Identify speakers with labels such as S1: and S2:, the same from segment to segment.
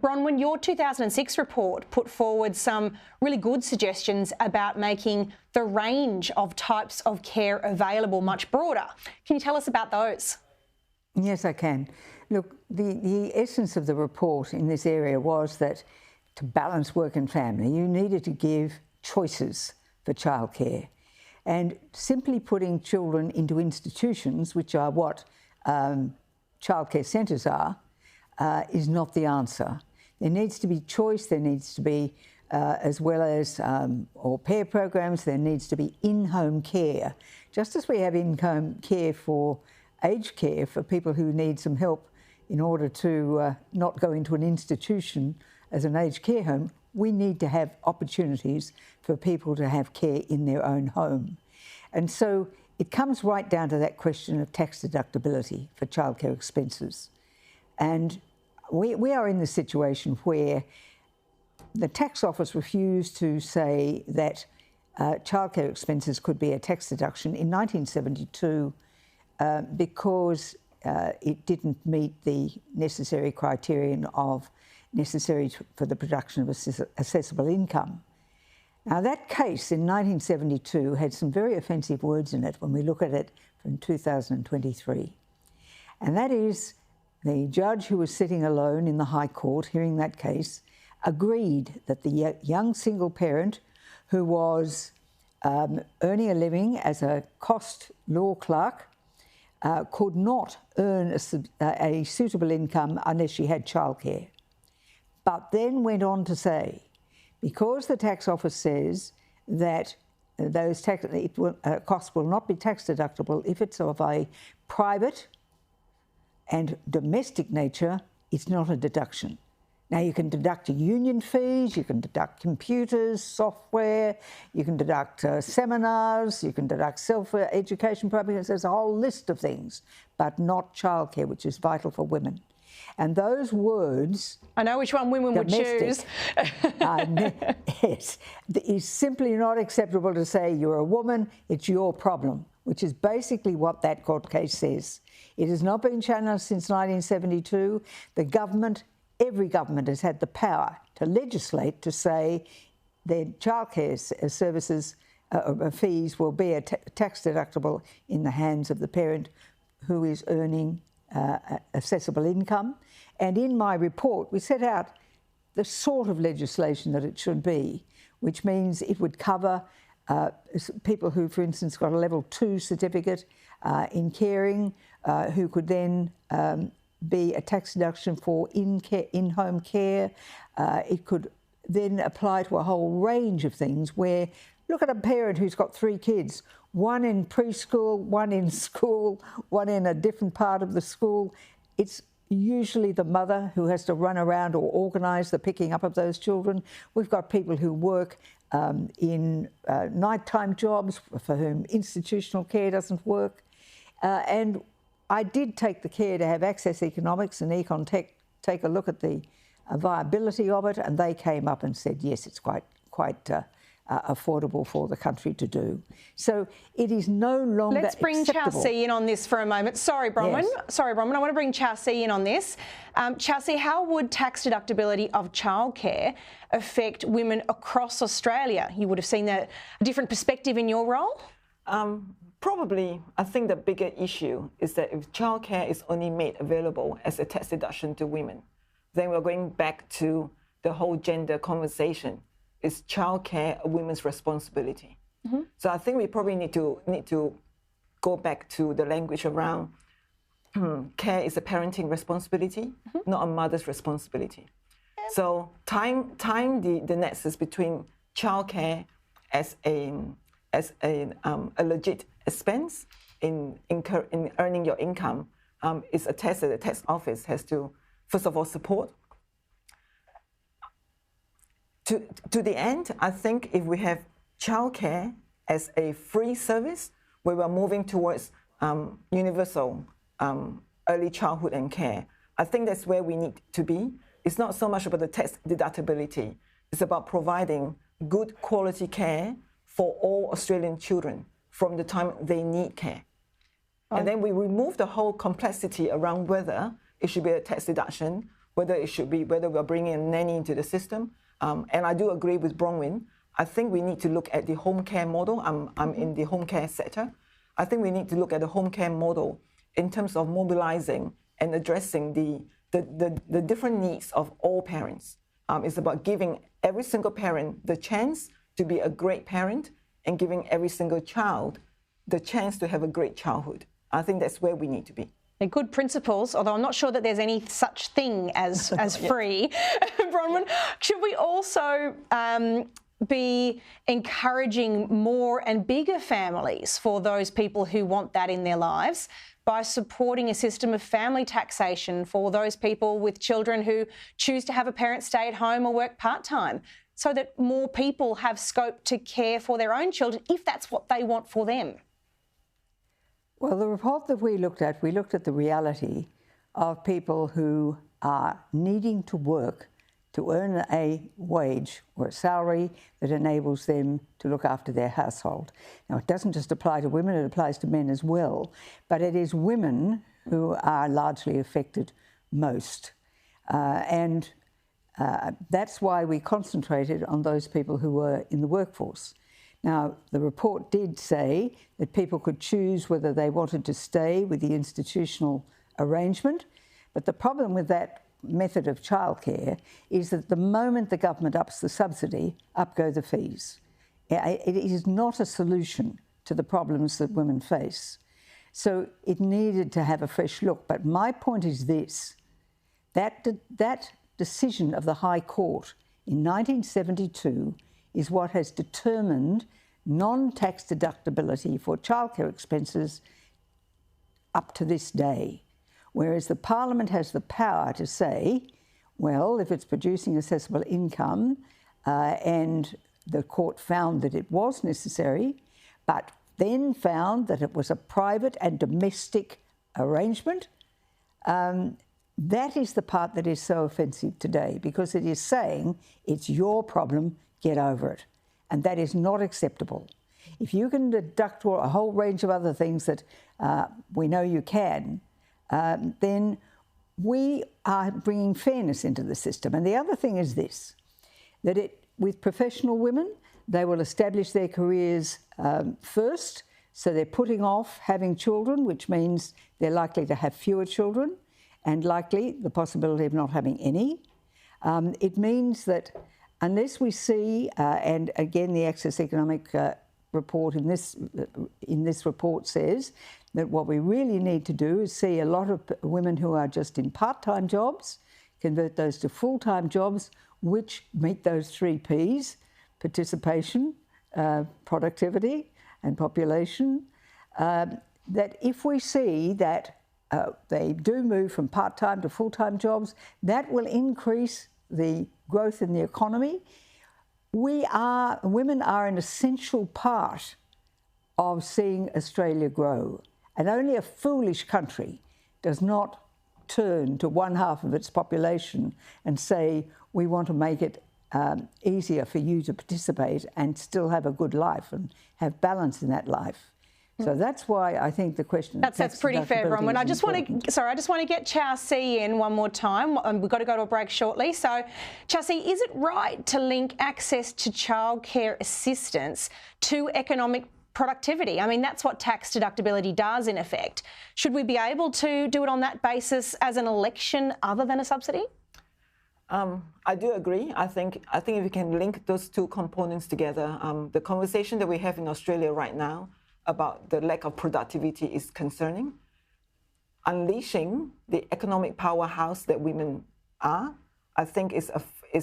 S1: Bronwyn, your 2006 report put forward some really good suggestions about making the range of types of care available much broader. Can you tell us about those?
S2: Yes, I can. Look, the essence of the report in this area was that to balance work and family, you needed to give choices for childcare. And simply putting children into institutions, which are what childcare centres are, is not the answer. There needs to be choice, there needs to be, as well as au pair programs, there needs to be in-home care. Just as we have in-home care for aged care for people who need some help in order to not go into an institution as an aged care home, we need to have opportunities for people to have care in their own home. And so it comes right down to that question of tax deductibility for childcare expenses. And we are in the situation where the tax office refused to say that childcare expenses could be a tax deduction in 1972 because it didn't meet the necessary criterion of necessary for the production of assessable income. Now, that case in 1972 had some very offensive words in it when we look at it from 2023. And that is, the judge who was sitting alone in the High Court hearing that case agreed that the young single parent who was earning a living as a cost law clerk could not earn a suitable income unless she had childcare. But then went on to say, because the tax office says that those costs will not be tax deductible if it's of a private and domestic nature, it's not a deduction. Now, you can deduct union fees, you can deduct computers, software, you can deduct seminars, you can deduct self-education programs. There's a whole list of things, but not childcare, which is vital for women. And those words...
S1: I know which one women would choose.
S2: Yes. It's simply not acceptable to say you're a woman, it's your problem, which is basically what that court case says. It has not been challenged since 1972. The government, every government has had the power to legislate to say their childcare services fees will be tax deductible in the hands of the parent who is earning assessable income. And in my report, we set out the sort of legislation that it should be, which means it would cover people who, for instance, got a level 2 certificate in caring, who could then be a tax deduction for in-home care. It could then apply to a whole range of things where, look at a parent who's got 3 kids, one in preschool, one in school, one in a different part of the school. It's usually the mother who has to run around or organise the picking up of those children. We've got people who work in nighttime jobs for whom institutional care doesn't work. And I did take the care to have Access Economics and Econtech take a look at the viability of it, and they came up and said, yes, it's quite affordable for the country to do. So it is no longer
S1: Let's bring Chelsea in on this for a moment. Sorry, Bronwyn. Yes. Sorry, Bronwyn. I want to bring Chelsea in on this. Chelsea, how would tax deductibility of childcare affect women across Australia? You would have seen a different perspective in your role?
S3: Probably. I think the bigger issue is that if childcare is only made available as a tax deduction to women, then we're going back to the whole gender conversation. Is childcare a women's responsibility? Mm-hmm. So I think we probably need to go back to the language around care is a parenting responsibility, mm-hmm. not a mother's responsibility. Yeah. So tying the nexus between childcare as a legit expense in earning your income is a test that the tax office has to, first of all, support. To the end, I think if we have childcare as a free service, where we're moving towards universal early childhood and care, I think that's where we need to be. It's not so much about the tax deductibility. It's about providing good quality care for all Australian children from the time they need care. And then we remove the whole complexity around whether it should be a tax deduction, whether we're bringing a nanny into the system. And I do agree with Bronwyn. I think we need to look at the home care model. I'm in the home care sector. I think we need to look at the home care model in terms of mobilizing and addressing the different needs of all parents. It's about giving every single parent the chance to be a great parent and giving every single child the chance to have a great childhood. I think that's where we need to be.
S1: They're good principles, although I'm not sure that there's any such thing as free. Bronwyn, should we also be encouraging more and bigger families for those people who want that in their lives by supporting a system of family taxation for those people with children who choose to have a parent stay at home or work part-time, so that more people have scope to care for their own children if that's what they want for them?
S2: Well, the report that we looked at the reality of people who are needing to work to earn a wage or a salary that enables them to look after their household. Now, it doesn't just apply to women, it applies to men as well, but it is women who are largely affected most. That's why we concentrated on those people who were in the workforce. Now, the report did say that people could choose whether they wanted to stay with the institutional arrangement, but the problem with that method of childcare is that the moment the government ups the subsidy, up go the fees. It is not a solution to the problems that women face. So it needed to have a fresh look. But my point is this, that decision of the High Court in 1972 is what has determined non-tax deductibility for childcare expenses up to this day. Whereas the Parliament has the power to say, well, if it's producing assessable income, and the court found that it was necessary, but then found that it was a private and domestic arrangement, that is the part that is so offensive today, because it is saying it's your problem, get over it. And that is not acceptable. If you can deduct a whole range of other things that we know you can, then we are bringing fairness into the system. And the other thing is this, that with professional women, they will establish their careers first, so they're putting off having children, which means they're likely to have fewer children and likely the possibility of not having any. It means that unless we see, and again the Access Economic report in this report says that what we really need to do is see a lot of women who are just in part-time jobs, convert those to full-time jobs, which meet those 3 Ps, participation, productivity and population, that if we see that they do move from part-time to full-time jobs, that will increase the growth in the economy. Women are an essential part of seeing Australia grow. And only a foolish country does not turn to one half of its population and say, we want to make it easier for you to participate and still have a good life and have balance in that life. So that's why I think the question...
S1: That's pretty fair, Bronwyn. I just want to get Chow C in one more time. We've got to go to a break shortly. So, Chow C, is it right to link access to childcare assistance to economic productivity? I mean, that's what tax deductibility does in effect. Should we be able to do it on that basis as an election other than a subsidy?
S3: I do agree. I think if you can link those two components together, the conversation that we have in Australia right now about the lack of productivity is concerning. Unleashing the economic powerhouse that women are, I think is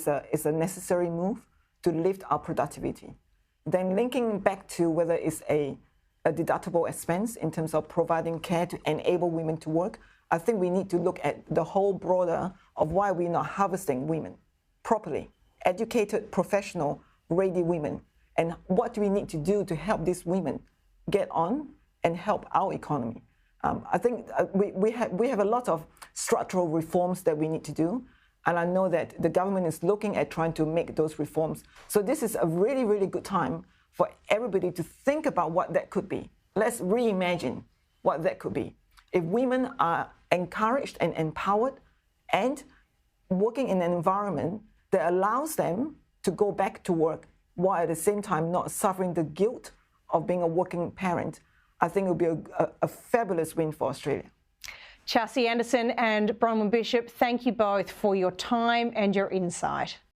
S3: a necessary move to lift our productivity. Then linking back to whether it's a deductible expense in terms of providing care to enable women to work, I think we need to look at the whole broader of why we're not harvesting women properly, educated, professional, ready women, and what do we need to do to help these women get on and help our economy. I think we have a lot of structural reforms that we need to do, and I know that the government is looking at trying to make those reforms. So this is a really, really good time for everybody to think about what that could be. Let's reimagine what that could be. If women are encouraged and empowered and working in an environment that allows them to go back to work while at the same time not suffering the guilt of being a working parent, I think it would be a fabulous win for Australia.
S1: Chelsea Anderson and Bronwyn Bishop, thank you both for your time and your insight.